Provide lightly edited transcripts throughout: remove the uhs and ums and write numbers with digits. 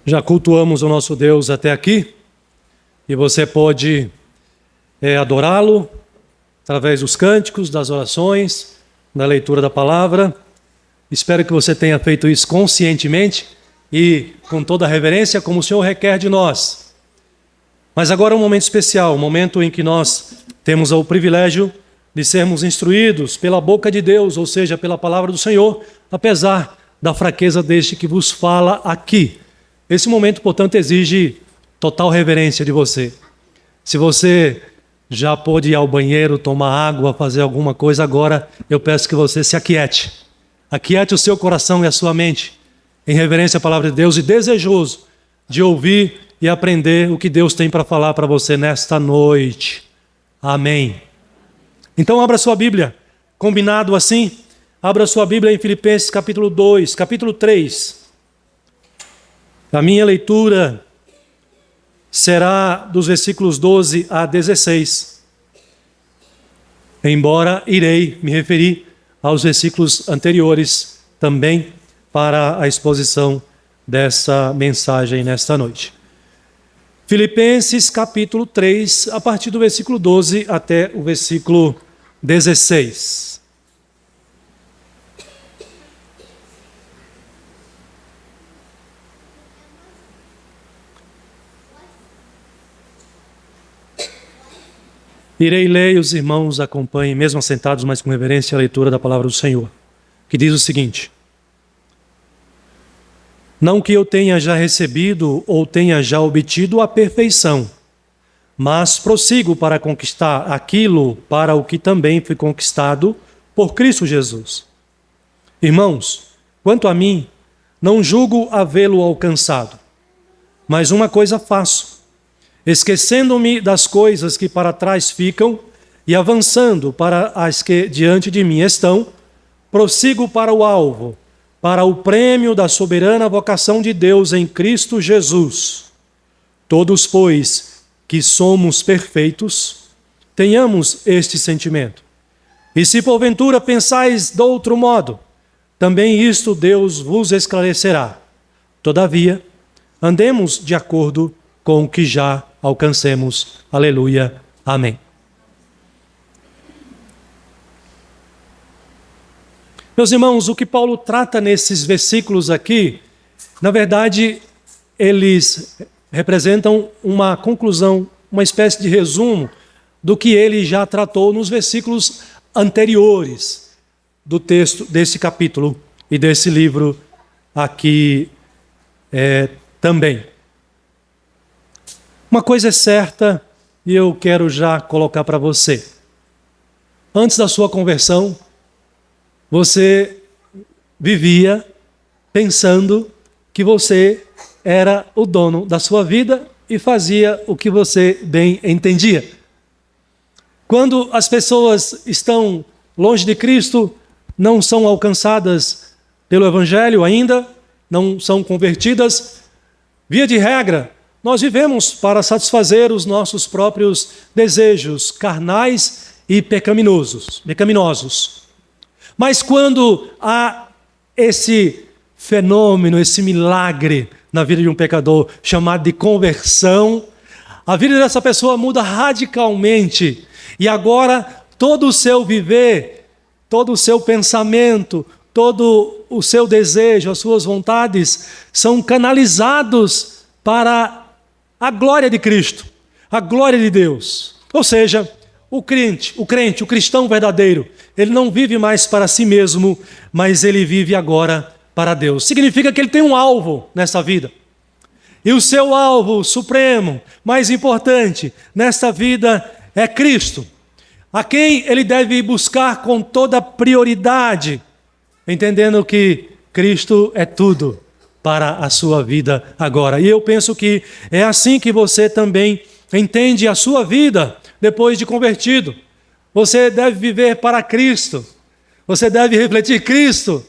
Já cultuamos o nosso Deus até aqui e você pode adorá-lo através dos cânticos, das orações, da leitura da palavra. Espero que você tenha feito isso conscientemente e com toda a reverência como o Senhor requer de nós. Mas agora é um momento especial, um momento em que nós temos o privilégio de sermos instruídos pela boca de Deus, ou seja, pela palavra do Senhor, apesar da fraqueza deste que vos fala aqui. Esse momento, portanto, exige total reverência de você. Se você já pôde ir ao banheiro, tomar água, fazer alguma coisa, agora eu peço que você se aquiete. Aquiete o seu coração e a sua mente em reverência à palavra de Deus e desejoso de ouvir e aprender o que Deus tem para falar para você nesta noite. Amém. Então abra sua Bíblia. Combinado assim? Abra sua Bíblia em Filipenses capítulo 2, capítulo 3. A minha leitura será dos versículos 12 a 16. Embora irei me referir aos versículos anteriores também para a exposição dessa mensagem nesta noite. Filipenses capítulo 3, a partir do versículo 12 até o versículo 16. Irei ler e os irmãos acompanhem, mesmo assentados, mas com reverência, a leitura da palavra do Senhor, que diz o seguinte: Não que eu tenha já recebido ou tenha já obtido a perfeição, mas prossigo para conquistar aquilo para o que também fui conquistado por Cristo Jesus. Irmãos, quanto a mim, não julgo havê-lo alcançado, mas uma coisa faço, esquecendo-me das coisas que para trás ficam e avançando para as que diante de mim estão, prossigo para o alvo, para o prêmio da soberana vocação de Deus em Cristo Jesus. Todos, pois, que somos perfeitos, tenhamos este sentimento. E se porventura pensais de outro modo, também isto Deus vos esclarecerá. Todavia, andemos de acordo com o que já alcancemos. Aleluia. Amém. Meus irmãos, o que Paulo trata nesses versículos aqui, na verdade, eles representam uma conclusão, uma espécie de resumo do que ele já tratou nos versículos anteriores do texto desse capítulo e desse livro aqui também. Uma coisa é certa e eu quero já colocar para você. Antes da sua conversão, você vivia pensando que você era o dono da sua vida e fazia o que você bem entendia. Quando as pessoas estão longe de Cristo, não são alcançadas pelo Evangelho ainda, não são convertidas, via de regra, nós vivemos para satisfazer os nossos próprios desejos carnais e pecaminosos. Mas quando há esse fenômeno, esse milagre na vida de um pecador chamado de conversão, a vida dessa pessoa muda radicalmente e agora todo o seu viver, todo o seu pensamento, todo o seu desejo, as suas vontades são canalizados para a glória de Cristo, a glória de Deus. Ou seja, o crente, o cristão verdadeiro, ele não vive mais para si mesmo, mas ele vive agora para Deus. Significa que ele tem um alvo nessa vida. E o seu alvo supremo, mais importante nesta vida é Cristo, a quem ele deve buscar com toda prioridade, entendendo que Cristo é tudo para a sua vida agora. E eu penso que é assim que você também entende a sua vida depois de convertido. Você deve viver para Cristo, você deve refletir Cristo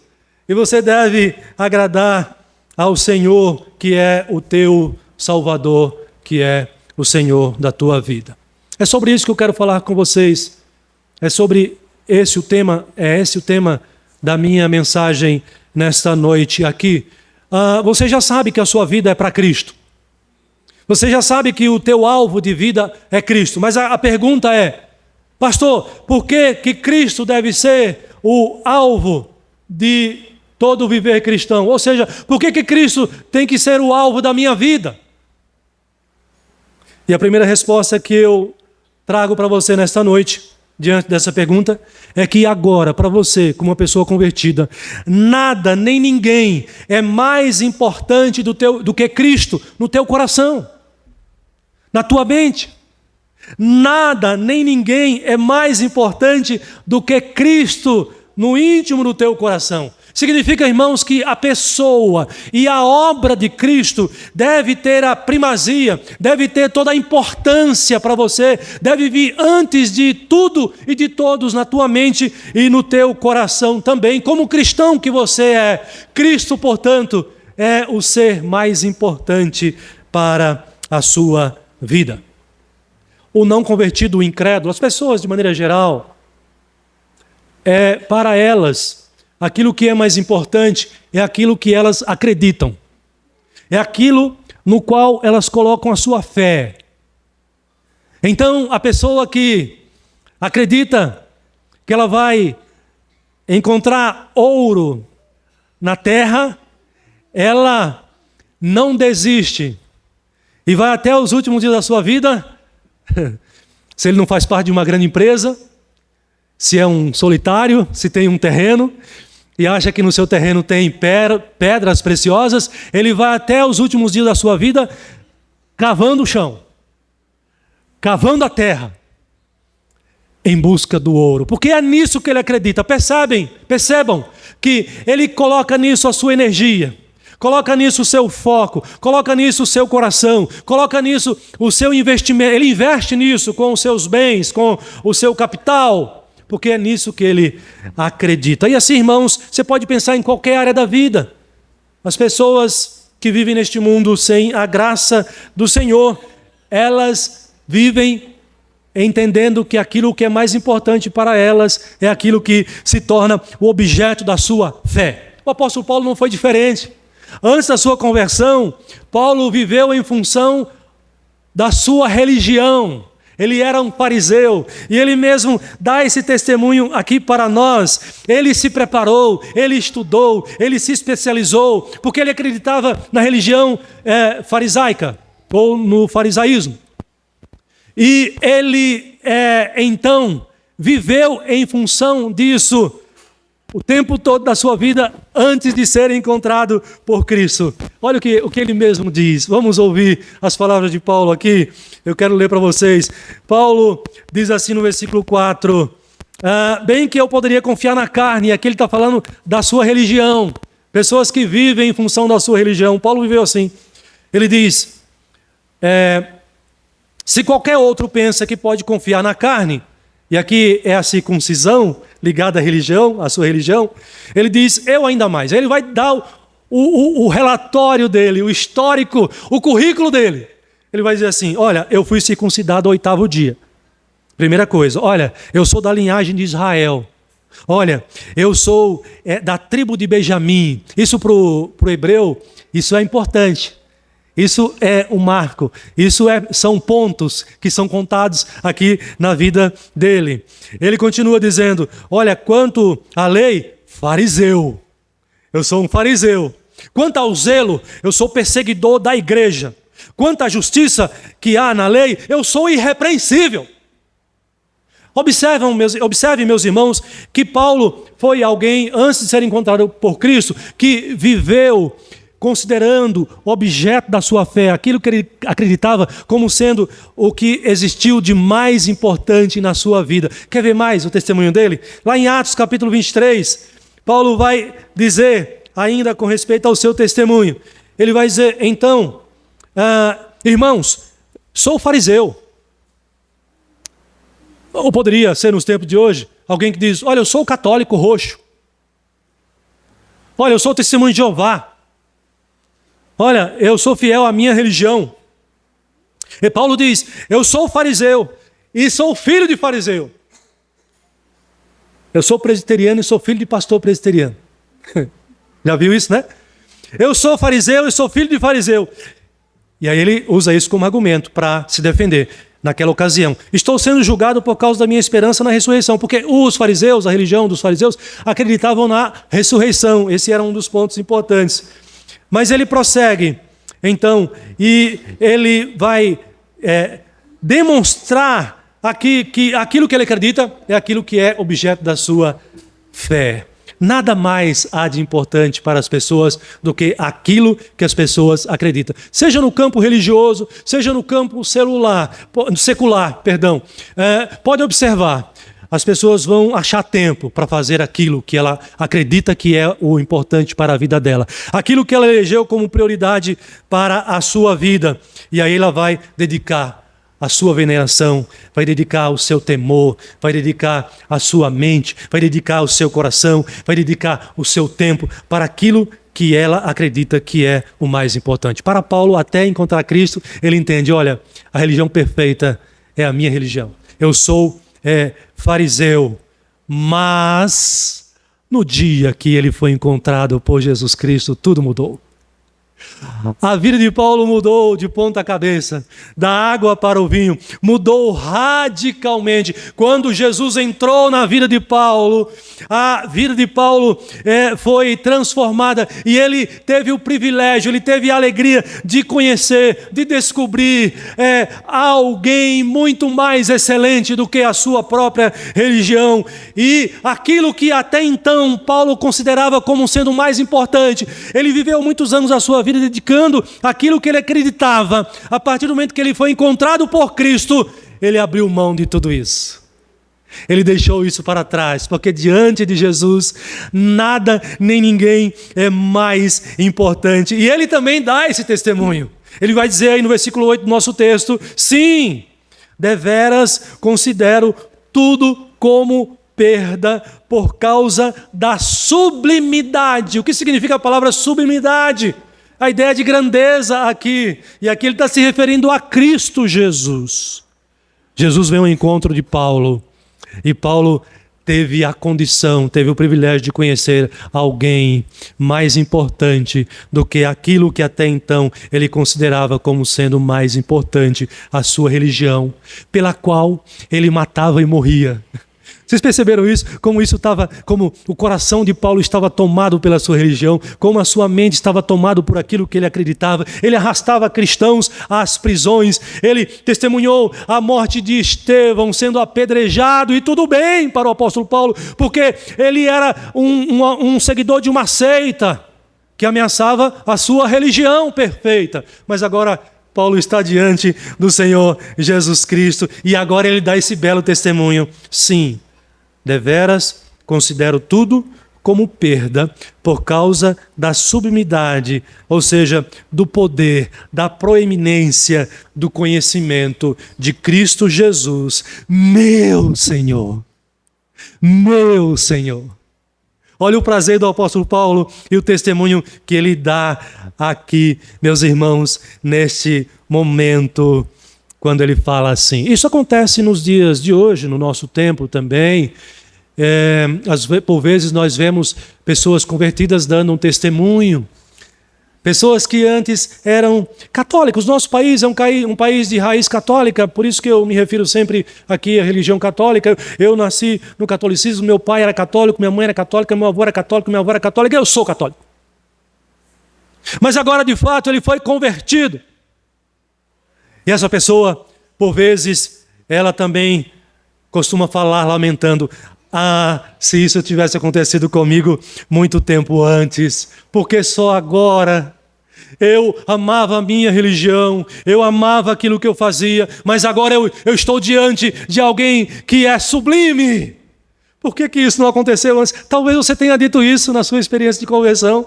e você deve agradar ao Senhor, que é o teu Salvador, que é o Senhor da tua vida. É sobre isso que eu quero falar com vocês. É sobre é esse o tema da minha mensagem nesta noite aqui. Você já sabe que a sua vida é para Cristo. Você já sabe que o teu alvo de vida é Cristo. Mas a pergunta é, pastor, por que Cristo deve ser o alvo de todo viver cristão? Ou seja, por que Cristo tem que ser o alvo da minha vida? E a primeira resposta que eu trago para você nesta noite, diante dessa pergunta, é que agora, para você, como uma pessoa convertida, nada nem ninguém é mais importante do que Cristo no teu coração, na tua mente. Nada nem ninguém é mais importante do que Cristo no íntimo do teu coração. Significa, irmãos, que a pessoa e a obra de Cristo deve ter a primazia, deve ter toda a importância para você, deve vir antes de tudo e de todos na tua mente e no teu coração também. Como cristão que você é, Cristo, portanto, é o ser mais importante para a sua vida. O não convertido, o incrédulo, as pessoas de maneira geral, para elas, aquilo que é mais importante é aquilo que elas acreditam. É aquilo no qual elas colocam a sua fé. Então, a pessoa que acredita que ela vai encontrar ouro na terra, ela não desiste e vai até os últimos dias da sua vida. Se ele não faz parte de uma grande empresa, se é um solitário, se tem um terreno e acha que no seu terreno tem pedras preciosas, ele vai até os últimos dias da sua vida cavando o chão, cavando a terra, em busca do ouro, porque é nisso que ele acredita. Percebam que ele coloca nisso a sua energia, coloca nisso o seu foco, coloca nisso o seu coração, coloca nisso o seu investimento, ele investe nisso com os seus bens, com o seu capital, porque é nisso que ele acredita. E assim, irmãos, você pode pensar em qualquer área da vida. As pessoas que vivem neste mundo sem a graça do Senhor, elas vivem entendendo que aquilo que é mais importante para elas é aquilo que se torna o objeto da sua fé. O apóstolo Paulo não foi diferente. Antes da sua conversão, Paulo viveu em função da sua religião. Ele era um fariseu e ele mesmo dá esse testemunho aqui para nós. Ele se preparou, ele estudou, ele se especializou, porque ele acreditava na religião farisaica ou no farisaísmo. E ele então viveu em função disso o tempo todo da sua vida antes de ser encontrado por Cristo. Olha o que ele mesmo diz. Vamos ouvir as palavras de Paulo aqui. Eu quero ler para vocês. Paulo diz assim no versículo 4. Bem que eu poderia confiar na carne. E aqui ele está falando da sua religião. Pessoas que vivem em função da sua religião. Paulo viveu assim. Ele diz, se qualquer outro pensa que pode confiar na carne, e aqui é a circuncisão ligada à religião, à sua religião, ele diz, eu ainda mais. Ele vai dar o relatório dele, o histórico, o currículo dele. Ele vai dizer assim, olha, eu fui circuncidado ao 8º dia. Primeira coisa, olha, eu sou da linhagem de Israel. Olha, eu sou da tribo de Benjamim. Isso para o hebreu, isso é importante. Isso é um marco, são pontos que são contados aqui na vida dele. Ele continua dizendo, olha, quanto à lei, fariseu. Eu sou um fariseu. Quanto ao zelo, eu sou perseguidor da igreja. Quanto à justiça que há na lei, eu sou irrepreensível. Observem, meus irmãos, que Paulo foi alguém, antes de ser encontrado por Cristo, que viveu considerando objeto da sua fé, aquilo que ele acreditava como sendo o que existiu de mais importante na sua vida. Quer ver mais o testemunho dele? Lá em Atos capítulo 23, Paulo vai dizer, ainda com respeito ao seu testemunho, ele vai dizer, então, irmãos, sou fariseu. Ou poderia ser nos tempos de hoje, alguém que diz, olha, eu sou católico roxo. Olha, eu sou testemunho de Jeová. Olha, eu sou fiel à minha religião. E Paulo diz, eu sou fariseu e sou filho de fariseu. Eu sou presbiteriano e sou filho de pastor presbiteriano. Já viu isso, né? Eu sou fariseu e sou filho de fariseu. E aí ele usa isso como argumento para se defender. Naquela ocasião, estou sendo julgado por causa da minha esperança na ressurreição, porque os fariseus, a religião dos fariseus, acreditavam na ressurreição. Esse era um dos pontos importantes. Mas ele prossegue, então, e ele vai demonstrar aqui que aquilo que ele acredita é aquilo que é objeto da sua fé. Nada mais há de importante para as pessoas do que aquilo que as pessoas acreditam. Seja no campo religioso, seja no campo secular. Pode observar, as pessoas vão achar tempo para fazer aquilo que ela acredita que é o importante para a vida dela. Aquilo que ela elegeu como prioridade para a sua vida. E aí ela vai dedicar a sua veneração, vai dedicar o seu temor, vai dedicar a sua mente, vai dedicar o seu coração, vai dedicar o seu tempo para aquilo que ela acredita que é o mais importante. Para Paulo, até encontrar Cristo, ele entende, olha, a religião perfeita é a minha religião. Eu sou fariseu, mas no dia que ele foi encontrado por Jesus Cristo, tudo mudou. A vida de Paulo mudou de ponta cabeça, da água para o vinho, mudou radicalmente. Quando Jesus entrou na vida de Paulo, a vida de Paulo foi transformada e ele teve o privilégio, ele teve a alegria de conhecer, de descobrir alguém muito mais excelente do que a sua própria religião. E aquilo que até então Paulo considerava como sendo o mais importante, ele viveu muitos anos da sua vida dedicando aquilo que ele acreditava. A partir do momento que ele foi encontrado por Cristo, ele abriu mão de tudo isso. Ele deixou isso para trás, porque diante de Jesus, nada nem ninguém é mais importante. E ele também dá esse testemunho. Ele vai dizer aí no versículo 8 do nosso texto, sim, deveras considero tudo como perda por causa da sublimidade. O que significa a palavra sublimidade? A ideia de grandeza aqui. E aqui ele está se referindo a Cristo Jesus. Jesus veio ao encontro de Paulo. E Paulo teve a condição, teve o privilégio de conhecer alguém mais importante do que aquilo que até então ele considerava como sendo mais importante, a sua religião, pela qual ele matava e morria. Vocês perceberam isso? Como o coração de Paulo estava tomado pela sua religião, como a sua mente estava tomada por aquilo que ele acreditava. Ele arrastava cristãos às prisões, ele testemunhou a morte de Estevão sendo apedrejado, e tudo bem para o apóstolo Paulo, porque ele era um seguidor de uma seita que ameaçava a sua religião perfeita. Mas agora Paulo está diante do Senhor Jesus Cristo e agora ele dá esse belo testemunho. Sim, deveras considero tudo como perda por causa da sublimidade, ou seja, do poder, da proeminência, do conhecimento de Cristo Jesus, meu Senhor. Meu Senhor. Olha o prazer do apóstolo Paulo e o testemunho que ele dá aqui, meus irmãos, neste momento, quando ele fala assim. Isso acontece nos dias de hoje, no nosso tempo também. Por vezes nós vemos pessoas convertidas dando um testemunho. Pessoas que antes eram católicos. Nosso país é um país de raiz católica, por isso que eu me refiro sempre aqui à religião católica. Eu nasci no catolicismo, meu pai era católico, minha mãe era católica, meu avô era católico, minha avó era católica, eu sou católico. Mas agora, de fato, ele foi convertido. E essa pessoa, por vezes, ela também costuma falar lamentando: se isso tivesse acontecido comigo muito tempo antes, porque só agora eu amava a minha religião, eu amava aquilo que eu fazia, mas agora eu estou diante de alguém que é sublime. Por que isso não aconteceu antes? Talvez você tenha dito isso na sua experiência de conversão.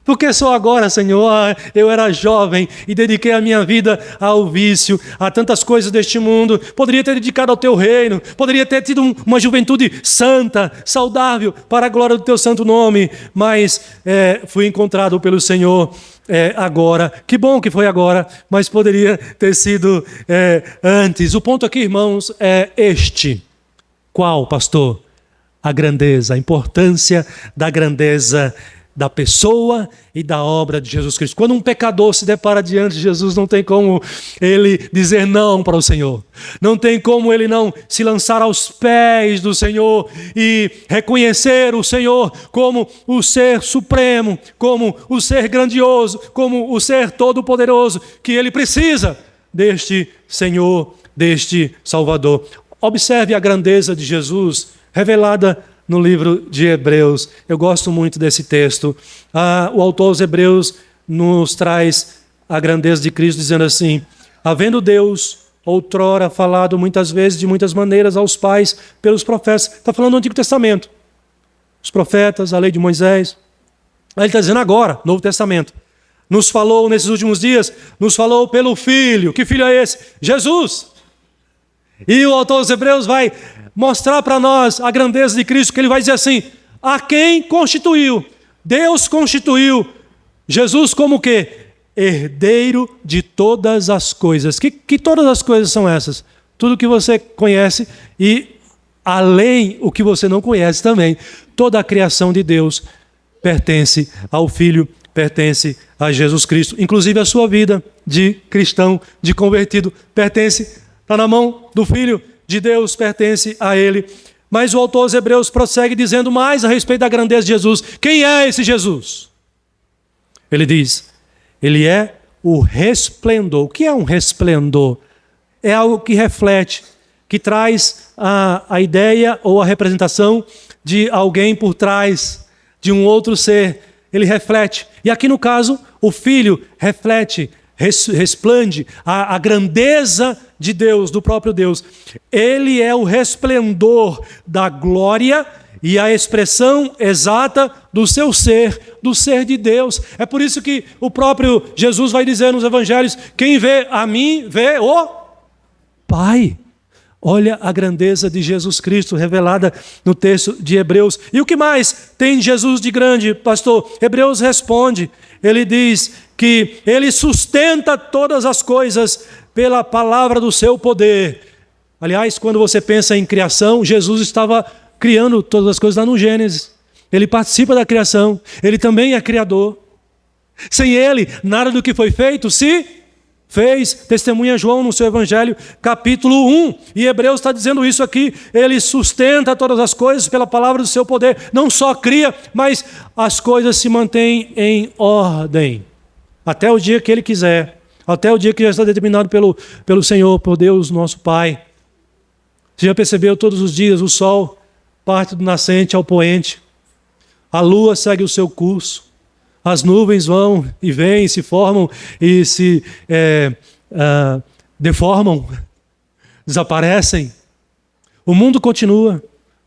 Porque só agora, Senhor, eu era jovem e dediquei a minha vida ao vício, a tantas coisas deste mundo. Poderia ter dedicado ao teu reino, poderia ter tido uma juventude santa, saudável, para a glória do teu santo nome. Mas fui encontrado pelo Senhor agora. Que bom que foi agora, mas poderia ter sido antes. O ponto aqui, irmãos, é este. Qual, pastor? a grandeza, a importância da grandeza da pessoa e da obra de Jesus Cristo. Quando um pecador se depara diante de Jesus, não tem como ele dizer não para o Senhor. Não tem como ele não se lançar aos pés do Senhor e reconhecer o Senhor como o ser supremo, como o ser grandioso, como o ser todo-poderoso, que ele precisa deste Senhor, deste Salvador. Observe a grandeza de Jesus revelada no livro de Hebreus. Eu gosto muito desse texto. O autor aos Hebreus nos traz a grandeza de Cristo, dizendo assim: havendo Deus outrora falado muitas vezes, de muitas maneiras, aos pais pelos profetas. Está falando do Antigo Testamento. Os profetas, a lei de Moisés. Aí ele está dizendo agora, Novo Testamento. Nos falou nesses últimos dias, nos falou pelo Filho. Que Filho é esse? Jesus. E o autor dos Hebreus vai mostrar para nós a grandeza de Cristo, que ele vai dizer assim: a quem constituiu? Deus constituiu Jesus como o quê? Herdeiro de todas as coisas. Que todas as coisas são essas? Tudo que você conhece e além o que você não conhece também. Toda a criação de Deus pertence ao Filho, pertence a Jesus Cristo. Inclusive a sua vida de cristão, de convertido, pertence, está na mão do Filho de Deus, pertence a Ele. Mas o autor aos Hebreus prossegue dizendo mais a respeito da grandeza de Jesus. Quem é esse Jesus? Ele diz: ele é o resplendor. O que é um resplendor? É algo que reflete, que traz a ideia ou a representação de alguém por trás de um outro ser. Ele reflete. E aqui no caso, o Filho reflete, resplende a grandeza de Deus, do próprio Deus. Ele é o resplendor da glória e a expressão exata do seu ser, do ser de Deus. É por isso que o próprio Jesus vai dizer nos evangelhos: quem vê a mim, vê o Pai. Olha a grandeza de Jesus Cristo revelada no texto de Hebreus. E o que mais tem Jesus de grande, pastor? Hebreus responde, ele diz que ele sustenta todas as coisas pela palavra do seu poder. Aliás, quando você pensa em criação, Jesus estava criando todas as coisas lá no Gênesis. Ele participa da criação, ele também é criador. Sem ele, nada do que foi feito se fez. Testemunha João no seu Evangelho, capítulo 1. E Hebreus está dizendo isso aqui. Ele sustenta todas as coisas pela palavra do seu poder. Não só cria, mas as coisas se mantêm em ordem. Até o dia que ele quiser. Até o dia que já está determinado pelo Senhor, por Deus, nosso Pai. Você já percebeu todos os dias o sol parte do nascente ao poente. A lua segue o seu curso. As nuvens vão e vêm, se formam e se deformam, desaparecem. O mundo continua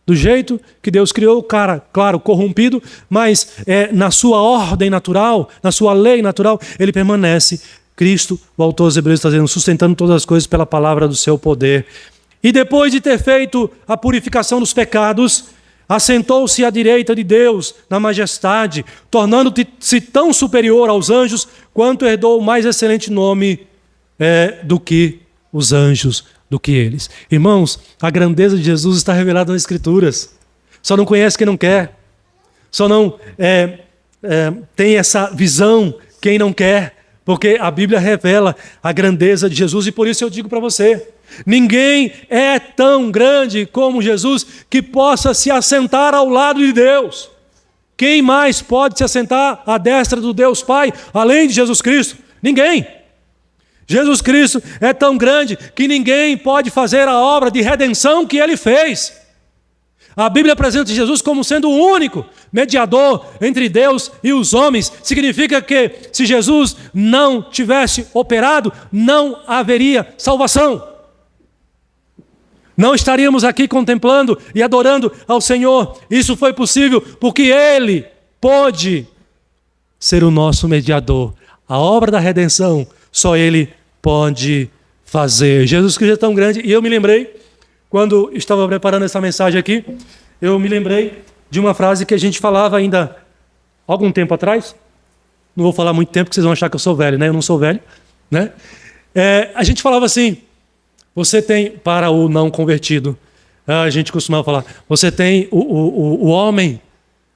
do jeito que Deus criou, claro, corrompido, mas na sua ordem natural, na sua lei natural, ele permanece. Cristo, o autor dos Hebreus está dizendo, sustentando todas as coisas pela palavra do seu poder. E depois de ter feito a purificação dos pecados, assentou-se à direita de Deus na majestade, tornando-se tão superior aos anjos, quanto herdou o mais excelente nome do que os anjos, do que eles. Irmãos, a grandeza de Jesus está revelada nas Escrituras. Só não conhece quem não quer. Só não tem essa visão quem não quer. Porque a Bíblia revela a grandeza de Jesus. E por isso eu digo para você: ninguém é tão grande como Jesus que possa se assentar ao lado de Deus. Quem mais pode se assentar à destra do Deus Pai, além de Jesus Cristo? Ninguém. Jesus Cristo é tão grande que ninguém pode fazer a obra de redenção que Ele fez. A Bíblia apresenta Jesus como sendo o único mediador entre Deus e os homens. Significa que se Jesus não tivesse operado, não haveria salvação. Não estaríamos aqui contemplando e adorando ao Senhor. Isso foi possível porque Ele pôde ser o nosso mediador. A obra da redenção, só Ele pode fazer. Jesus Cristo é tão grande. E eu me lembrei, quando estava preparando essa mensagem aqui, eu me lembrei de uma frase que a gente falava ainda algum tempo atrás. Não vou falar muito tempo, porque vocês vão achar que eu sou velho, né? Eu não sou velho, né? A gente falava assim: você tem, para o não convertido, A gente costumava falar, você tem o homem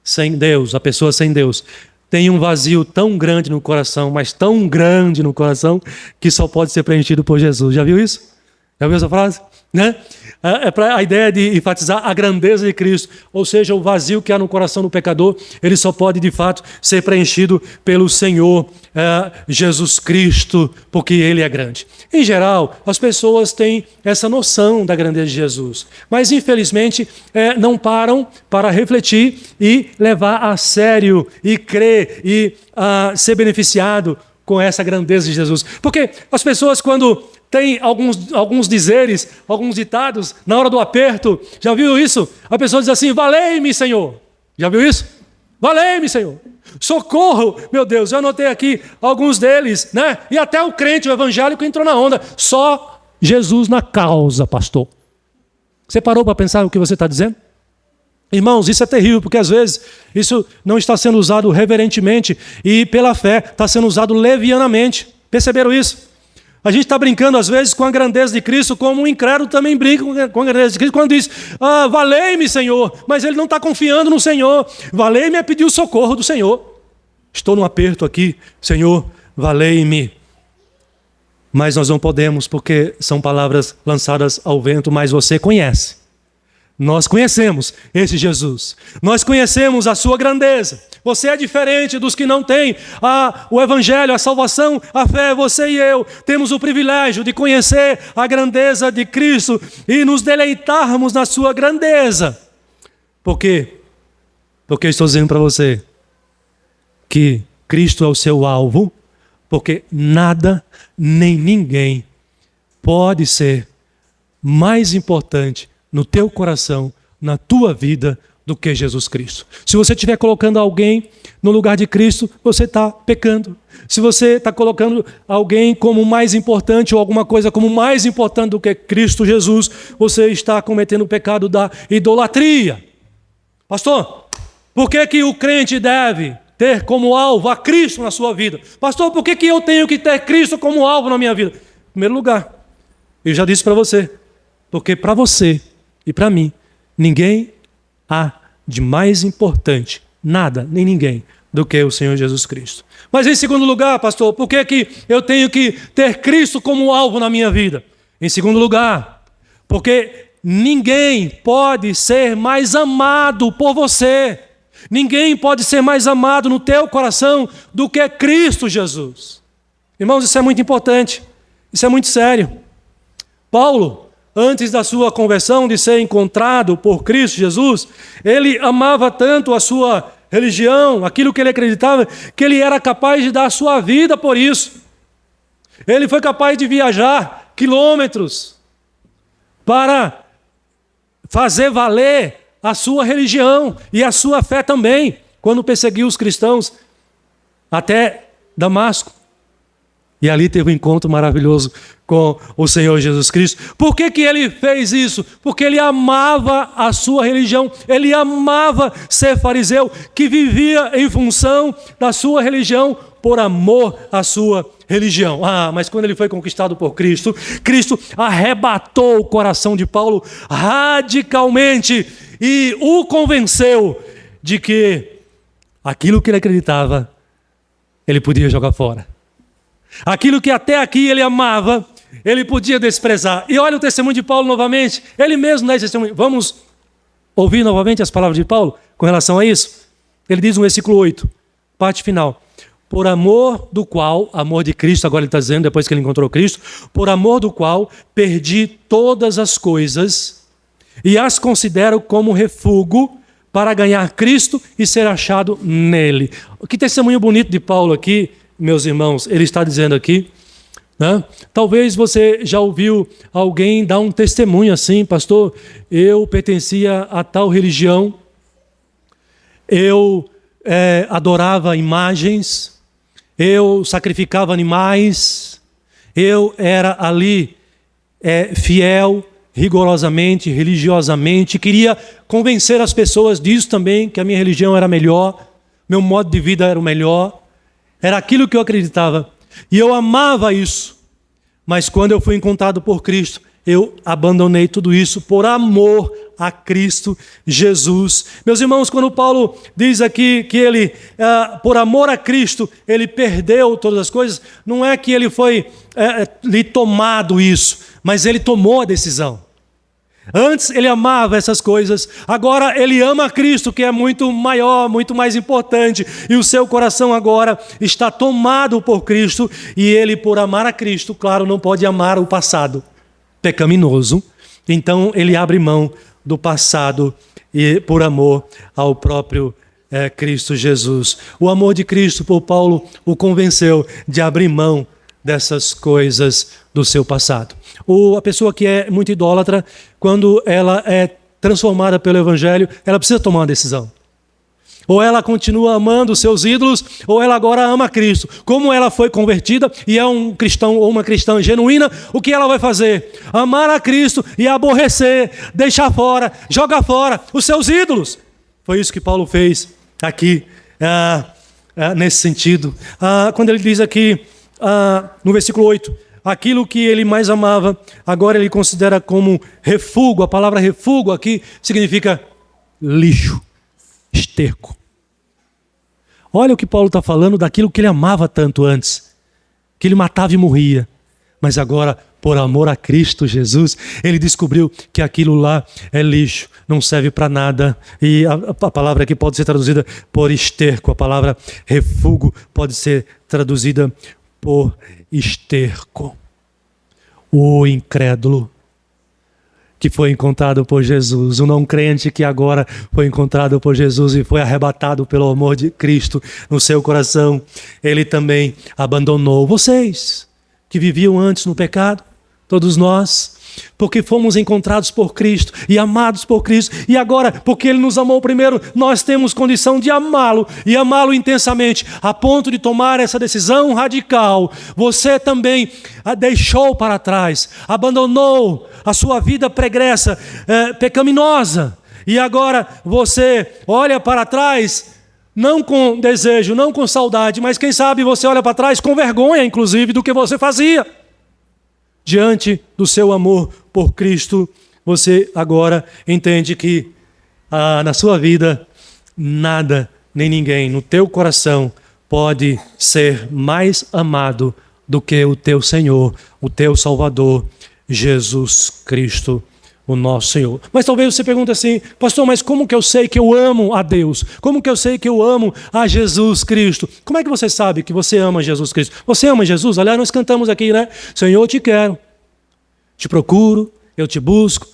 sem Deus, a pessoa sem Deus, tem um vazio tão grande no coração, mas tão grande no coração, que só pode ser preenchido por Jesus. Já viu isso? Já viu essa frase? Né? É para a ideia de enfatizar a grandeza de Cristo, ou seja, o vazio que há no coração do pecador, ele só pode de fato ser preenchido pelo Senhor Jesus Cristo, porque Ele é grande. Em geral, as pessoas têm essa noção da grandeza de Jesus, mas infelizmente não param para refletir e levar a sério e crer e ser beneficiado com essa grandeza de Jesus. Porque as pessoas, quando tem alguns dizeres, alguns ditados, na hora do aperto, já viu isso? A pessoa diz assim, valei-me, Senhor. Já viu isso? Valei-me, Senhor. Socorro, meu Deus, eu anotei aqui alguns deles, né? E até o crente, o evangélico entrou na onda. Só Jesus na causa, pastor. Você parou para pensar o que você está dizendo? Irmãos, isso é terrível, porque às vezes isso não está sendo usado reverentemente e pela fé, está sendo usado levianamente. Perceberam isso? A gente está brincando às vezes com a grandeza de Cristo, como um incrédulo também brinca com a grandeza de Cristo, quando diz, valei-me, Senhor, mas ele não está confiando no Senhor. Valei-me é pedir o socorro do Senhor. Estou num aperto aqui, Senhor, valei-me. Mas nós não podemos, porque são palavras lançadas ao vento, mas você conhece. Nós conhecemos esse Jesus. Nós conhecemos a sua grandeza. Você é diferente dos que não têm o evangelho, a salvação, a fé. Você e eu temos o privilégio de conhecer a grandeza de Cristo e nos deleitarmos na sua grandeza. Por quê? Porque eu estou dizendo para você que Cristo é o seu alvo, porque nada nem ninguém pode ser mais importante no teu coração, na tua vida, do que Jesus Cristo. Se você estiver colocando alguém no lugar de Cristo, você está pecando. Se você está colocando alguém como mais importante ou alguma coisa como mais importante do que Cristo Jesus, você está cometendo o pecado da idolatria. Pastor, por que o crente deve ter como alvo a Cristo na sua vida? Pastor, por que eu tenho que ter Cristo como alvo na minha vida? Em primeiro lugar, eu já disse para você, porque para você e para mim, ninguém há de mais importante, nada, nem ninguém, do que o Senhor Jesus Cristo. Mas em segundo lugar, pastor, por que eu tenho que ter Cristo como alvo na minha vida? Em segundo lugar, porque ninguém pode ser mais amado por você. Ninguém pode ser mais amado no teu coração do que Cristo Jesus. Irmãos, isso é muito importante, isso é muito sério. Paulo, antes da sua conversão, de ser encontrado por Cristo Jesus, ele amava tanto a sua religião, aquilo que ele acreditava, que ele era capaz de dar a sua vida por isso. Ele foi capaz de viajar quilômetros para fazer valer a sua religião e a sua fé também, quando perseguiu os cristãos até Damasco. E ali teve um encontro maravilhoso com o Senhor Jesus Cristo. Por que ele fez isso? Porque ele amava a sua religião. Ele amava ser fariseu, que vivia em função da sua religião, por amor à sua religião. Mas quando ele foi conquistado por Cristo, Cristo arrebatou o coração de Paulo radicalmente e o convenceu de que aquilo que ele acreditava, ele podia jogar fora. Aquilo que até aqui ele amava, ele podia desprezar. E olha o testemunho de Paulo novamente. Ele mesmo dá esse testemunho. Vamos ouvir novamente as palavras de Paulo com relação a isso? Ele diz no versículo 8, parte final. Por amor do qual, amor de Cristo, agora ele está dizendo, depois que ele encontrou Cristo, por amor do qual perdi todas as coisas e as considero como refúgio para ganhar Cristo e ser achado nele. Que testemunho bonito de Paulo aqui, meus irmãos. Ele está dizendo aqui, né? Talvez você já ouviu alguém dar um testemunho assim, pastor, eu pertencia a tal religião, eu adorava imagens, eu sacrificava animais, eu era ali fiel, rigorosamente, religiosamente, queria convencer as pessoas disso também, que a minha religião era melhor, meu modo de vida era o melhor, era aquilo que eu acreditava. E eu amava isso. Mas quando eu fui encontrado por Cristo, eu abandonei tudo isso por amor a Cristo Jesus. Meus irmãos, quando Paulo diz aqui que ele, por amor a Cristo, ele perdeu todas as coisas, não é que ele foi lhe tomado isso, mas ele tomou a decisão. Antes ele amava essas coisas, agora ele ama a Cristo, que é muito maior, muito mais importante, e o seu coração agora está tomado por Cristo, e ele, por amar a Cristo, claro, não pode amar o passado pecaminoso, então ele abre mão do passado e por amor ao próprio Cristo Jesus. O amor de Cristo por Paulo o convenceu de abrir mão dessas coisas do seu passado. A pessoa que é muito idólatra, quando ela é transformada pelo Evangelho, ela precisa tomar uma decisão. Ou ela continua amando os seus ídolos, ou ela agora ama Cristo. Como ela foi convertida e é um cristão ou uma cristã genuína, o que ela vai fazer? Amar a Cristo e aborrecer, deixar fora, jogar fora os seus ídolos. Foi isso que Paulo fez aqui, nesse sentido. Quando ele diz aqui, no versículo 8, aquilo que ele mais amava, agora ele considera como refúgio. A palavra refúgio aqui significa lixo, esterco. Olha o que Paulo está falando daquilo que ele amava tanto antes, que ele matava e morria. Mas agora, por amor a Cristo Jesus, ele descobriu que aquilo lá é lixo, não serve para nada. E a palavra aqui pode ser traduzida por esterco. A palavra refúgio pode ser traduzida por esterco. O incrédulo que foi encontrado por Jesus, o não crente que agora foi encontrado por Jesus e foi arrebatado pelo amor de Cristo no seu coração, ele também abandonou. Vocês que viviam antes no pecado, todos nós, porque fomos encontrados por Cristo e amados por Cristo, e agora, porque Ele nos amou primeiro, nós temos condição de amá-lo e amá-lo intensamente, a ponto de tomar essa decisão radical. Você também a deixou para trás, abandonou a sua vida pregressa, pecaminosa, e agora você olha para trás, não com desejo, não com saudade, mas quem sabe você olha para trás com vergonha, inclusive, do que você fazia. Diante do seu amor por Cristo, você agora entende que na sua vida, nada nem ninguém no teu coração pode ser mais amado do que o teu Senhor, o teu Salvador, Jesus Cristo, o nosso Senhor. Mas talvez você pergunte assim, pastor, mas como que eu sei que eu amo a Deus? Como que eu sei que eu amo a Jesus Cristo? Como é que você sabe que você ama Jesus Cristo? Você ama Jesus? Aliás, nós cantamos aqui, né? Senhor, eu te quero, te procuro, eu te busco.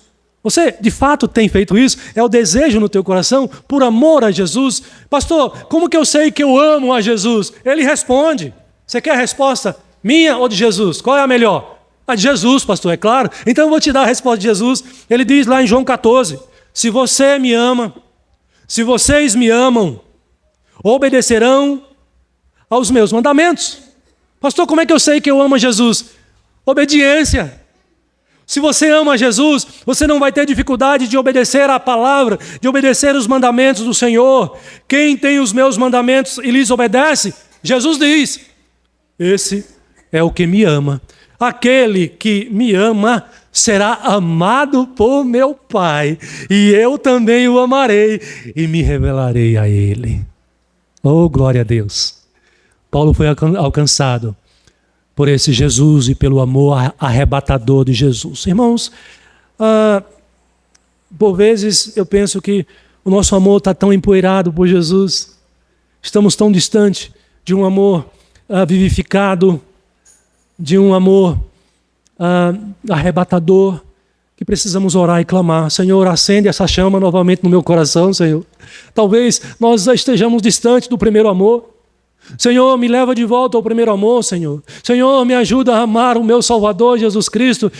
Você, de fato, tem feito isso? É o desejo no teu coração por amor a Jesus? Pastor, como que eu sei que eu amo a Jesus? Ele responde. Você quer a resposta minha ou de Jesus? Qual é a melhor? A de Jesus, pastor, é claro. Então eu vou te dar a resposta de Jesus. Ele diz lá em João 14, se você me ama, se vocês me amam, obedecerão aos meus mandamentos. Pastor, como é que eu sei que eu amo a Jesus? Obediência. Se você ama Jesus, você não vai ter dificuldade de obedecer à palavra, de obedecer os mandamentos do Senhor. Quem tem os meus mandamentos e lhes obedece, Jesus diz, esse é o que me ama. Aquele que me ama será amado por meu Pai, e eu também o amarei e me revelarei a ele. Oh, glória a Deus! Paulo foi alcançado por esse Jesus e pelo amor arrebatador de Jesus. Irmãos, por vezes eu penso que o nosso amor está tão empoeirado por Jesus, estamos tão distantes de um amor vivificado, de um amor arrebatador, que precisamos orar e clamar. Senhor, acende essa chama novamente no meu coração, Senhor. Talvez nós estejamos distantes do primeiro amor. Senhor, me leva de volta ao primeiro amor, Senhor. Senhor, me ajuda a amar o meu Salvador, Jesus Cristo,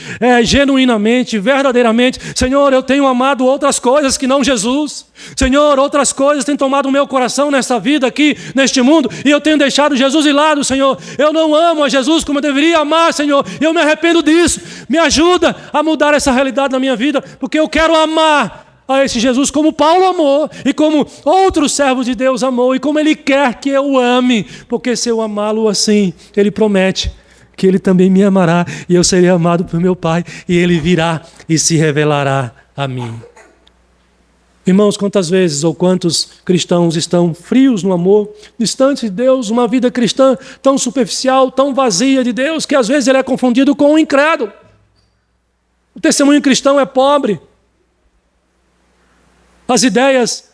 genuinamente, verdadeiramente. Senhor, eu tenho amado outras coisas que não Jesus. Senhor, outras coisas têm tomado o meu coração nesta vida aqui, neste mundo, e eu tenho deixado Jesus de lado, Senhor. Eu não amo a Jesus como eu deveria amar, Senhor, e eu me arrependo disso. Me ajuda a mudar essa realidade na minha vida, porque eu quero amar a esse Jesus como Paulo amou e como outros servos de Deus amou e como Ele quer que eu ame, porque se eu amá-lo assim, Ele promete que ele também me amará, e eu serei amado por meu Pai, e ele virá e se revelará a mim. Irmãos, quantas vezes ou quantos cristãos estão frios no amor, distantes de Deus, uma vida cristã tão superficial, tão vazia de Deus, que às vezes ele é confundido com um incrédulo. O testemunho cristão é pobre. As ideias,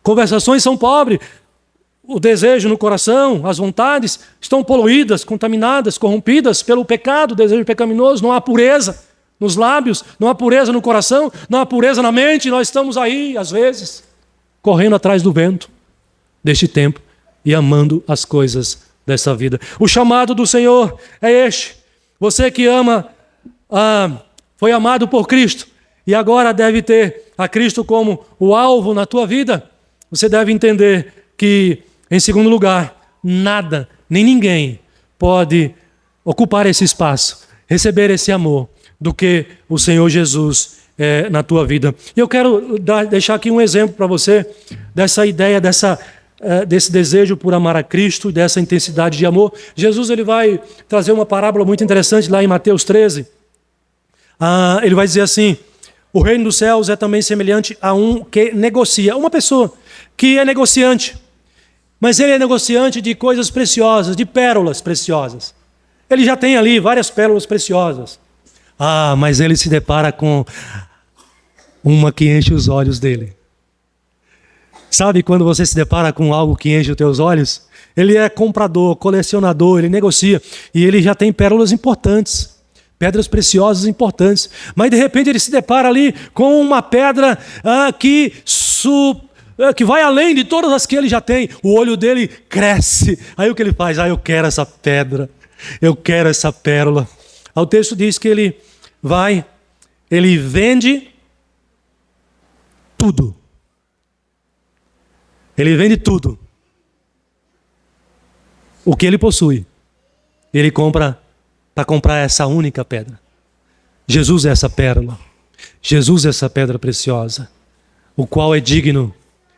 conversações são pobres. O desejo no coração, as vontades estão poluídas, contaminadas, corrompidas pelo pecado, o desejo pecaminoso. Não há pureza nos lábios, não há pureza no coração, não há pureza na mente. Nós estamos aí, às vezes, correndo atrás do vento deste tempo e amando as coisas dessa vida. O chamado do Senhor é este. Você que ama, foi amado por Cristo e agora deve ter a Cristo como o alvo na tua vida. Você deve entender que, em segundo lugar, nada, nem ninguém pode ocupar esse espaço, receber esse amor do que o Senhor Jesus é na tua vida. E eu quero deixar aqui um exemplo para você dessa ideia, desse desejo por amar a Cristo, dessa intensidade de amor. Jesus ele vai trazer uma parábola muito interessante lá em Mateus 13. Ele vai dizer assim: o reino dos céus é também semelhante a um que negocia. Uma pessoa que é negociante, mas ele é negociante de coisas preciosas, de pérolas preciosas. Ele já tem ali várias pérolas preciosas. Mas ele se depara com uma que enche os olhos dele. Sabe quando você se depara com algo que enche os teus olhos? Ele é comprador, colecionador, ele negocia e ele já tem pérolas importantes, pedras preciosas importantes. Mas de repente ele se depara ali com uma pedra que vai além de todas as que ele já tem. O olho dele cresce. Aí o que ele faz? Eu quero essa pedra, eu quero essa pérola. O texto diz que ele vende tudo. Ele vende tudo. O que ele possui, ele compra para comprar essa única pedra. Jesus é essa pérola. Jesus é essa pedra preciosa, o qual é digno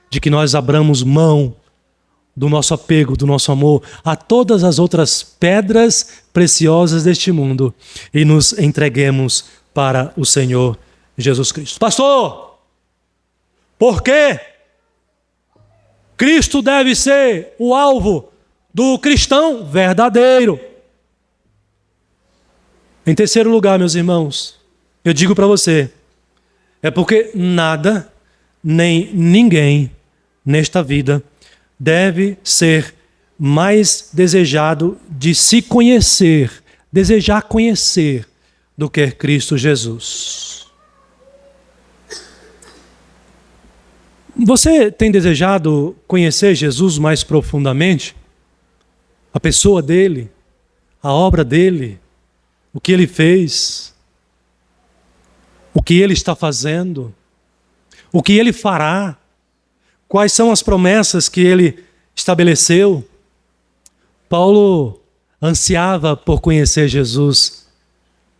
de que nós abramos mão do nosso apego, do nosso amor a todas as outras pedras preciosas deste mundo e nos entreguemos para o Senhor Jesus Cristo. Pastor, por quê? Cristo deve ser o alvo do cristão verdadeiro. Em terceiro lugar, meus irmãos, eu digo para você, é porque nada, nem ninguém nesta vida deve ser mais desejado de se conhecer, desejar conhecer, do que Cristo Jesus. Você tem desejado conhecer Jesus mais profundamente? A pessoa dele, a obra dele, o que ele fez, o que ele está fazendo, o que ele fará, quais são as promessas que ele estabeleceu? Paulo ansiava por conhecer Jesus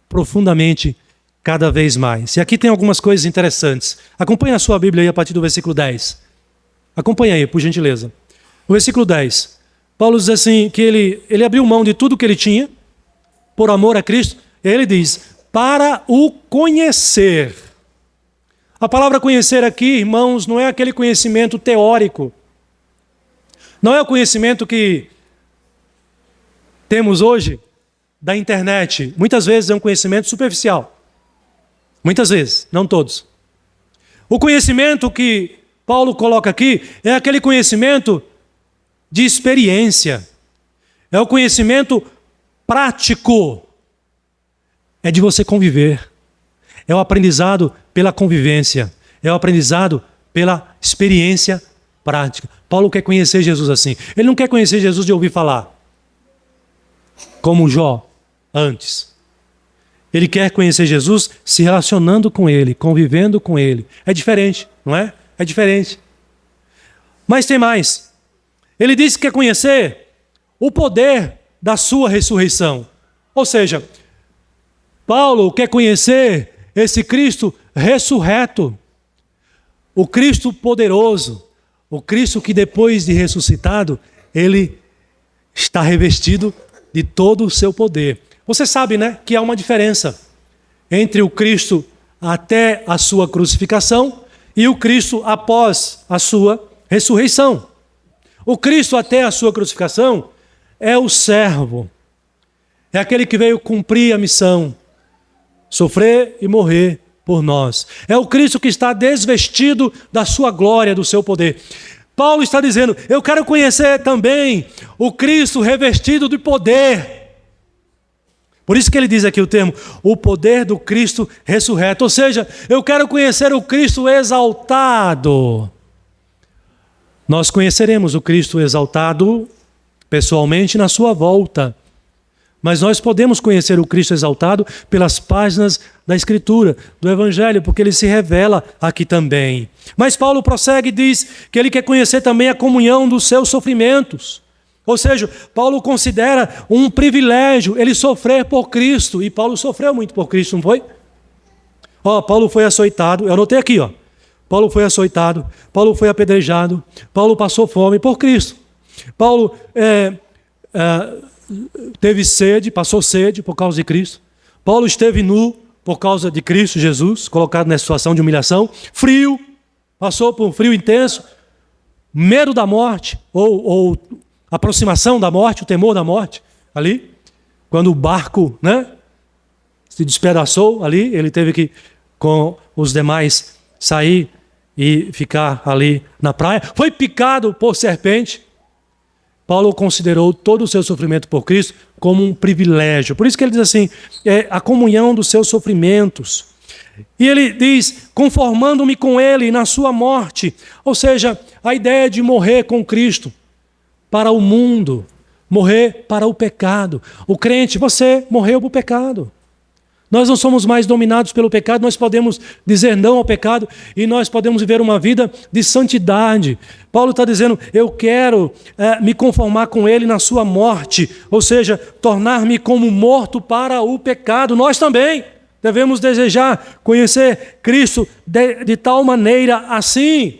profundamente, cada vez mais. E aqui tem algumas coisas interessantes. Acompanhe a sua Bíblia aí a partir do versículo 10. Acompanhe aí, por gentileza. O versículo 10. Paulo diz assim, que ele abriu mão de tudo que ele tinha, por amor a Cristo. E ele diz, para o conhecer. A palavra conhecer aqui, irmãos, não é aquele conhecimento teórico. Não é o conhecimento que temos hoje da internet. Muitas vezes é um conhecimento superficial. Muitas vezes, não todos. O conhecimento que Paulo coloca aqui é aquele conhecimento de experiência. É o conhecimento prático. É de você conviver. É o aprendizado pela convivência. É o aprendizado pela experiência prática. Paulo quer conhecer Jesus assim. Ele não quer conhecer Jesus de ouvir falar, como Jó antes. Ele quer conhecer Jesus se relacionando com Ele, convivendo com Ele. É diferente, não é? É diferente. Mas tem mais. Ele disse que quer conhecer o poder da sua ressurreição. Ou seja, Paulo quer conhecer esse Cristo ressurreto, o Cristo poderoso, o Cristo que depois de ressuscitado, ele está revestido de todo o seu poder. Você sabe, né, que há uma diferença entre o Cristo até a sua crucificação e o Cristo após a sua ressurreição. O Cristo até a sua crucificação é o servo, é aquele que veio cumprir a missão, sofrer e morrer por nós. É o Cristo que está desvestido da sua glória, do seu poder. Paulo está dizendo, eu quero conhecer também o Cristo revestido de poder. Por isso que ele diz aqui o termo, o poder do Cristo ressurreto. Ou seja, eu quero conhecer o Cristo exaltado. Nós conheceremos o Cristo exaltado pessoalmente na sua volta. Mas nós podemos conhecer o Cristo exaltado pelas páginas da Escritura, do Evangelho, porque ele se revela aqui também. Mas Paulo prossegue e diz que ele quer conhecer também a comunhão dos seus sofrimentos. Ou seja, Paulo considera um privilégio ele sofrer por Cristo. E Paulo sofreu muito por Cristo, não foi? Paulo foi açoitado, eu anotei aqui, Paulo foi açoitado, Paulo foi apedrejado, Paulo passou fome por Cristo. Paulo teve sede, passou sede por causa de Cristo. Paulo esteve nu por causa de Cristo Jesus, colocado nessa situação de humilhação. Frio, passou por um frio intenso, medo da morte, ou aproximação da morte, o temor da morte, ali. Quando o barco, se despedaçou ali, ele teve que, com os demais, sair e ficar ali na praia. Foi picado por serpente. Paulo considerou todo o seu sofrimento por Cristo como um privilégio. Por isso que ele diz assim, a comunhão dos seus sofrimentos. E ele diz, conformando-me com ele na sua morte. Ou seja, a ideia de morrer com Cristo para o mundo, morrer para o pecado. O crente, você morreu para o pecado. Nós não somos mais dominados pelo pecado, nós podemos dizer não ao pecado e nós podemos viver uma vida de santidade. Paulo está dizendo, eu quero me conformar com ele na sua morte, ou seja, tornar-me como morto para o pecado. Nós também devemos desejar conhecer Cristo de tal maneira assim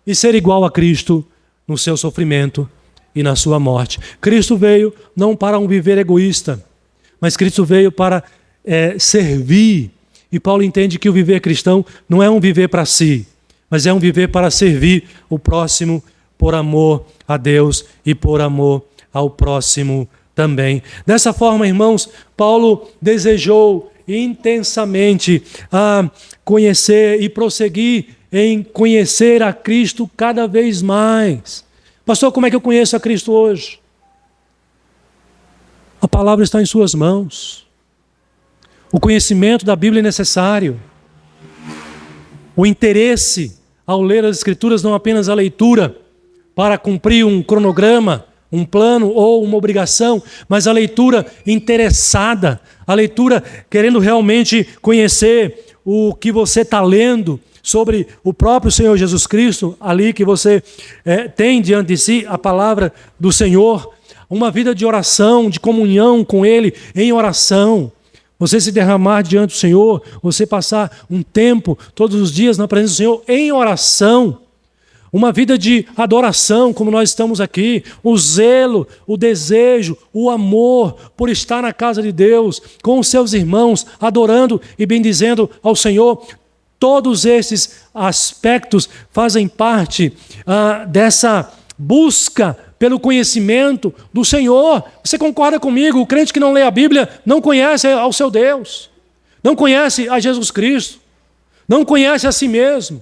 e ser igual a Cristo no seu sofrimento e na sua morte. Cristo veio não para um viver egoísta, mas Cristo veio para servir. E Paulo entende que o viver cristão não é um viver para si, mas é um viver para servir o próximo por amor a Deus e por amor ao próximo também. Dessa forma, irmãos, Paulo desejou intensamente conhecer e prosseguir em conhecer a Cristo cada vez mais. Pastor, como é que eu conheço a Cristo hoje? A palavra está em suas mãos. O conhecimento da Bíblia é necessário. O interesse ao ler as Escrituras, não apenas a leitura para cumprir um cronograma, um plano ou uma obrigação, mas a leitura interessada, a leitura querendo realmente conhecer o que você está lendo sobre o próprio Senhor Jesus Cristo, ali que você tem diante de si a palavra do Senhor, uma vida de oração, de comunhão com Ele em oração. Você se derramar diante do Senhor, você passar um tempo todos os dias na presença do Senhor em oração, uma vida de adoração, como nós estamos aqui, o zelo, o desejo, o amor por estar na casa de Deus, com os seus irmãos, adorando e bendizendo ao Senhor. Todos esses aspectos fazem parte dessa busca pelo conhecimento do Senhor. Você concorda comigo? O crente que não lê a Bíblia não conhece ao seu Deus, não conhece a Jesus Cristo, não conhece a si mesmo,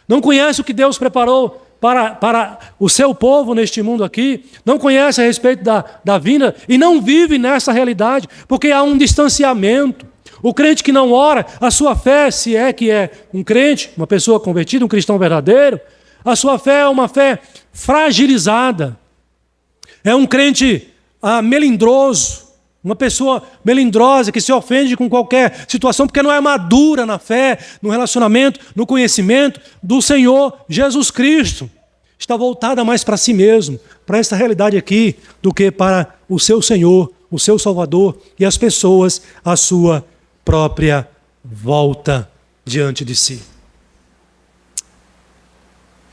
não conhece o que Deus preparou para o seu povo neste mundo aqui, não conhece a respeito da vinda e não vive nessa realidade, porque há um distanciamento. O crente que não ora, a sua fé, se é que é um crente, uma pessoa convertida, um cristão verdadeiro, a sua fé é uma fé fragilizada. É um crente melindroso, uma pessoa melindrosa que se ofende com qualquer situação porque não é madura na fé, no relacionamento, no conhecimento do Senhor Jesus Cristo. Está voltada mais para si mesmo, para esta realidade aqui, do que para o seu Senhor, o seu Salvador e as pessoas à sua própria volta diante de si.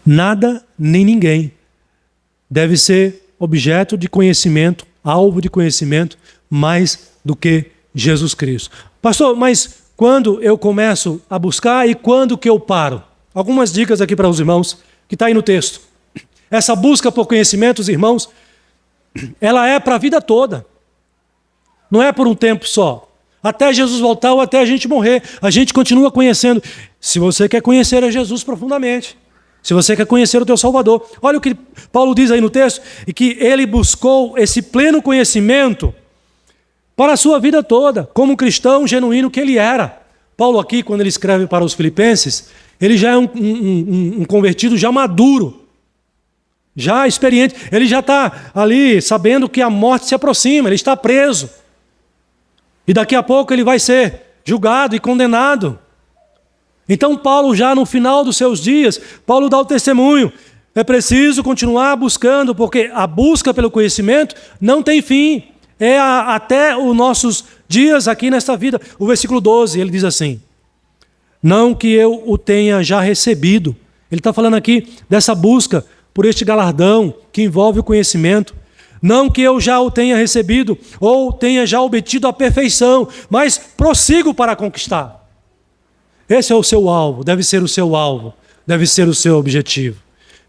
Nada nem ninguém deve ser objeto de conhecimento alvo de conhecimento mais do que Jesus Cristo. Pastor, mas quando eu começo a buscar e quando que eu paro? Algumas dicas aqui para os irmãos, que está aí no texto. Essa busca por conhecimentos, irmãos, ela é para a vida toda. Não é por um tempo só. Até Jesus voltar ou até a gente morrer. A gente continua conhecendo. Se você quer conhecer a Jesus profundamente. Se você quer conhecer o teu Salvador. Olha o que Paulo diz aí no texto. E que ele buscou esse pleno conhecimento para a sua vida toda. Como um cristão genuíno que ele era. Paulo aqui, quando ele escreve para os filipenses, ele já é um convertido já maduro. Já experiente. Ele já está ali sabendo que a morte se aproxima. Ele está preso. E daqui a pouco ele vai ser julgado e condenado. Então Paulo, já no final dos seus dias, Paulo dá o testemunho. É preciso continuar buscando, porque a busca pelo conhecimento não tem fim. É até os nossos dias aqui nesta vida. O versículo 12, ele diz assim: não que eu o tenha já recebido. Ele está falando aqui dessa busca por este galardão que envolve o conhecimento. Não que eu já o tenha recebido ou tenha já obtido a perfeição, mas prossigo para conquistar. Esse é o seu alvo, deve ser o seu alvo, deve ser o seu objetivo.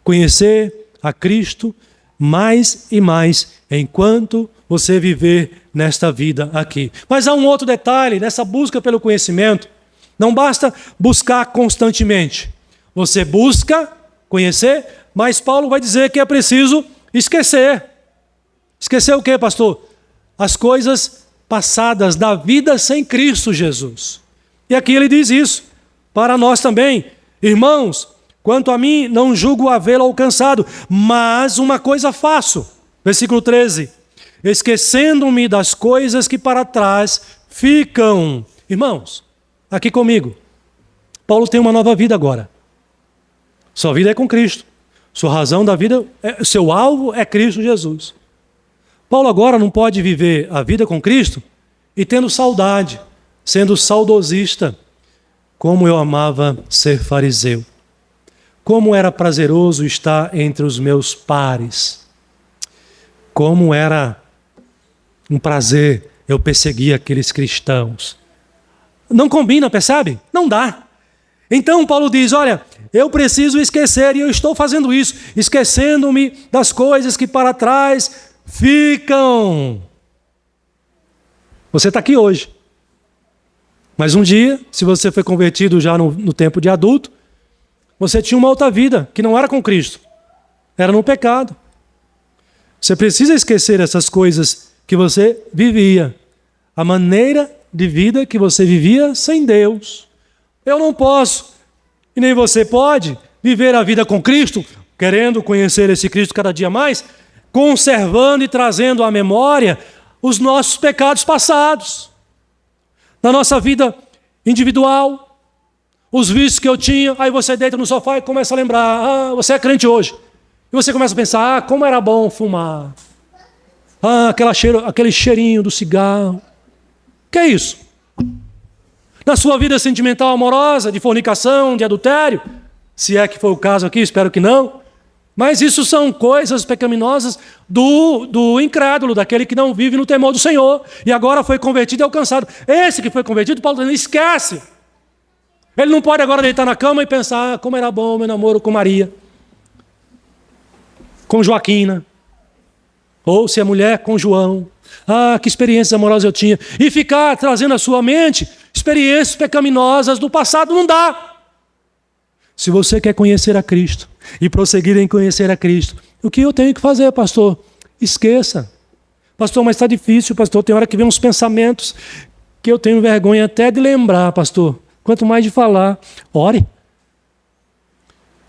Conhecer a Cristo mais e mais enquanto você viver nesta vida aqui. Mas há um outro detalhe nessa busca pelo conhecimento. Não basta buscar constantemente. Você busca conhecer, mas Paulo vai dizer que é preciso esquecer. Esquecer o quê, pastor? As coisas passadas da vida sem Cristo Jesus. E aqui ele diz isso para nós também. Irmãos, quanto a mim, não julgo havê-lo alcançado, mas uma coisa faço. Versículo 13. Esquecendo-me das coisas que para trás ficam. Irmãos, aqui comigo. Paulo tem uma nova vida agora. Sua vida é com Cristo. Sua razão da vida, seu alvo é Cristo Jesus. Paulo agora não pode viver a vida com Cristo e tendo saudade, sendo saudosista. Como eu amava ser fariseu. Como era prazeroso estar entre os meus pares. Como era um prazer eu perseguir aqueles cristãos. Não combina, percebe? Não dá. Então Paulo diz, olha, eu preciso esquecer e eu estou fazendo isso, esquecendo-me das coisas que para trás ficam. Você está aqui hoje. Mas um dia, se você foi convertido já no tempo de adulto, você tinha uma outra vida que não era com Cristo. Era no pecado. Você precisa esquecer essas coisas que você vivia. A maneira de vida que você vivia sem Deus. Eu não posso, e nem você pode, viver a vida com Cristo, querendo conhecer esse Cristo cada dia mais, conservando e trazendo à memória os nossos pecados passados. Na nossa vida individual, os vícios que eu tinha, aí você deita no sofá e começa a lembrar, você é crente hoje. E você começa a pensar, como era bom fumar. Aquele cheirinho do cigarro. Que é isso? Na sua vida sentimental amorosa, de fornicação, de adultério, se é que foi o caso aqui, espero que não. Mas isso são coisas pecaminosas do incrédulo, daquele que não vive no temor do Senhor. E agora foi convertido e alcançado. Esse que foi convertido, Paulo não esquece. Ele não pode agora deitar na cama e pensar, como era bom meu namoro com Maria, com Joaquina, ou se é mulher, com João. Que experiências amorosas eu tinha. E ficar trazendo à sua mente experiências pecaminosas do passado, não dá. Se você quer conhecer a Cristo e prosseguir em conhecer a Cristo, o que eu tenho que fazer, pastor? Esqueça. Pastor, mas está difícil, pastor. Tem hora que vem uns pensamentos que eu tenho vergonha até de lembrar, pastor. Quanto mais de falar, ore.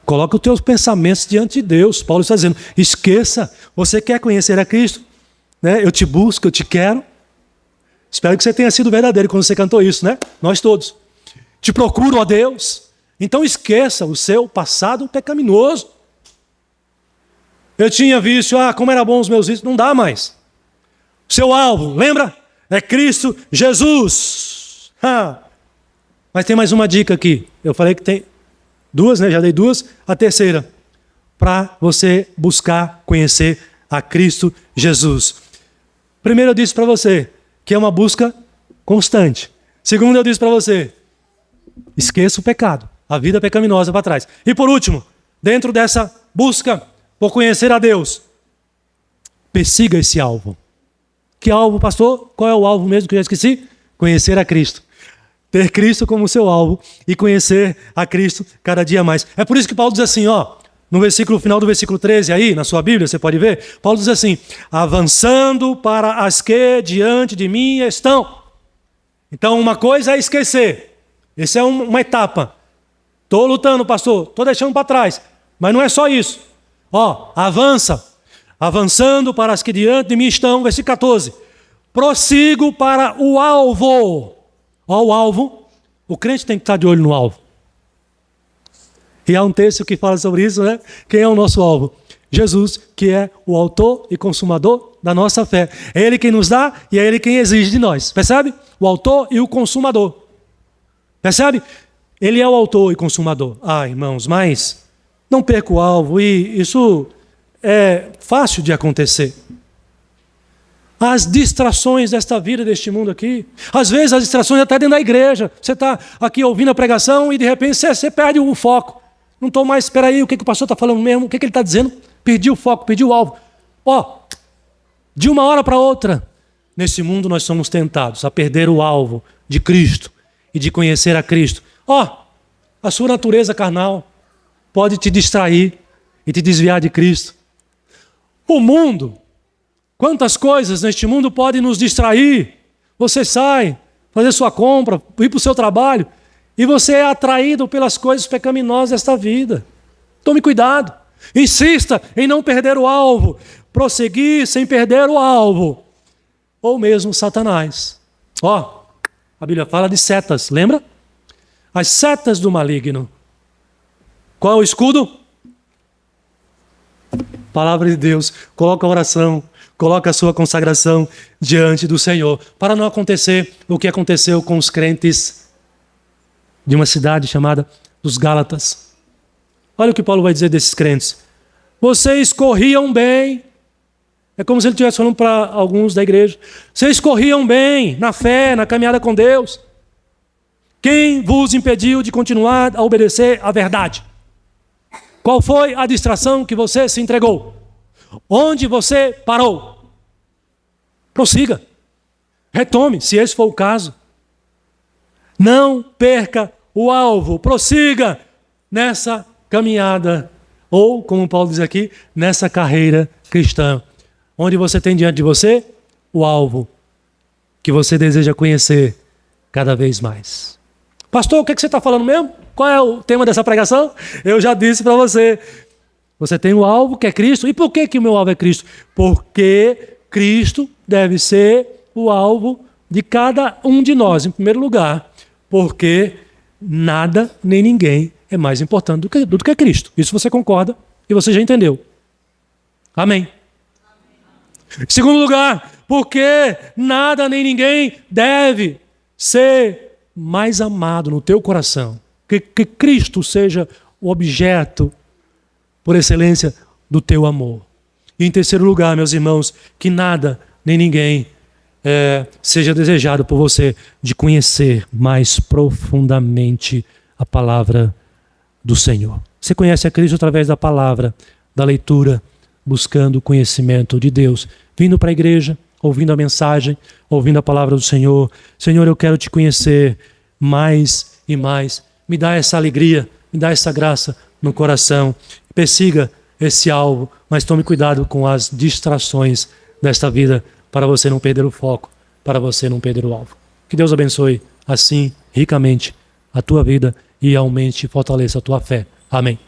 Coloque os teus pensamentos diante de Deus. Paulo está dizendo, esqueça. Você quer conhecer a Cristo? Né? Eu te busco, eu te quero. Espero que você tenha sido verdadeiro quando você cantou isso, né? Nós todos. Te procuro, ó Deus. Então esqueça o seu passado pecaminoso. Eu tinha vício, como era bom os meus vícios. Não dá mais. Seu alvo, lembra? É Cristo Jesus. Mas tem mais uma dica aqui. Eu falei que tem duas, né? Já dei duas. A terceira, para você buscar conhecer a Cristo Jesus. Primeiro eu disse para você que é uma busca constante. Segundo eu disse para você, esqueça o pecado, a vida pecaminosa para trás. E por último, dentro dessa busca por conhecer a Deus, persiga esse alvo. Que alvo, pastor? Qual é o alvo mesmo que eu já esqueci? Conhecer a Cristo. Ter Cristo como seu alvo e conhecer a Cristo cada dia mais. É por isso que Paulo diz assim, ó, no final do versículo 13 aí, na sua Bíblia, você pode ver, Paulo diz assim, avançando para as que diante de mim estão. Então uma coisa é esquecer, essa é uma etapa. Estou lutando, pastor, estou deixando para trás, mas não é só isso. Ó, avançando para as que diante de mim estão, versículo 14. Prossigo para o alvo. Ó, o alvo, o crente tem que estar de olho no alvo. E há um texto que fala sobre isso, né? Quem é o nosso alvo? Jesus, que é o autor e consumador da nossa fé. É Ele quem nos dá e é Ele quem exige de nós. Percebe? O autor e o consumador. Percebe? Ele é o autor e consumador. Ah, irmãos, mas não perca o alvo e isso é fácil de acontecer. As distrações desta vida, deste mundo aqui. Às vezes as distrações até dentro da igreja. Você está aqui ouvindo a pregação e de repente você perde o foco. Não estou mais, espera aí, o que o pastor está falando mesmo? O que ele está dizendo? Perdi o foco, perdi o alvo. Ó, de uma hora para outra, nesse mundo nós somos tentados a perder o alvo de Cristo e de conhecer a Cristo. Ó, a sua natureza carnal pode te distrair e te desviar de Cristo. O mundo, quantas coisas neste mundo podem nos distrair. Você sai, fazer sua compra, ir para o seu trabalho, e você é atraído pelas coisas pecaminosas desta vida. Tome cuidado. Insista em não perder o alvo. Prosseguir sem perder o alvo. Ou mesmo Satanás. Ó, a Bíblia fala de setas, lembra? As setas do maligno. Qual é o escudo? Palavra de Deus. Coloca a oração. Coloca a sua consagração diante do Senhor. Para não acontecer o que aconteceu com os crentes de uma cidade chamada dos Gálatas. Olha o que Paulo vai dizer desses crentes. Vocês corriam bem. É como se ele estivesse falando para alguns da igreja. Vocês corriam bem na fé, na caminhada com Deus. Quem vos impediu de continuar a obedecer à verdade? Qual foi a distração que você se entregou? Onde você parou? Prossiga. Retome, se esse for o caso. Não perca o alvo. Prossiga nessa caminhada. Ou, como Paulo diz aqui, nessa carreira cristã. Onde você tem diante de você o alvo que você deseja conhecer cada vez mais. Pastor, o que você está falando mesmo? Qual é o tema dessa pregação? Eu já disse para você. Você tem o alvo que é Cristo. E por que o meu alvo é Cristo? Porque Cristo deve ser o alvo de cada um de nós, em primeiro lugar. Porque nada nem ninguém é mais importante do que Cristo. Isso você concorda e você já entendeu. Amém. Em segundo lugar, porque nada nem ninguém deve ser mais amado no teu coração. Que Cristo seja o objeto, por excelência, do teu amor. E em terceiro lugar, meus irmãos, que nada nem ninguém seja desejado por você de conhecer mais profundamente a palavra do Senhor. Você conhece a Cristo através da palavra, da leitura, buscando o conhecimento de Deus, vindo para a igreja, ouvindo a mensagem, ouvindo a palavra do Senhor. Senhor, eu quero te conhecer mais e mais. Me dá essa alegria, me dá essa graça no coração. Persiga esse alvo, mas tome cuidado com as distrações desta vida para você não perder o foco, para você não perder o alvo. Que Deus abençoe assim, ricamente, a tua vida e aumente e fortaleça a tua fé. Amém.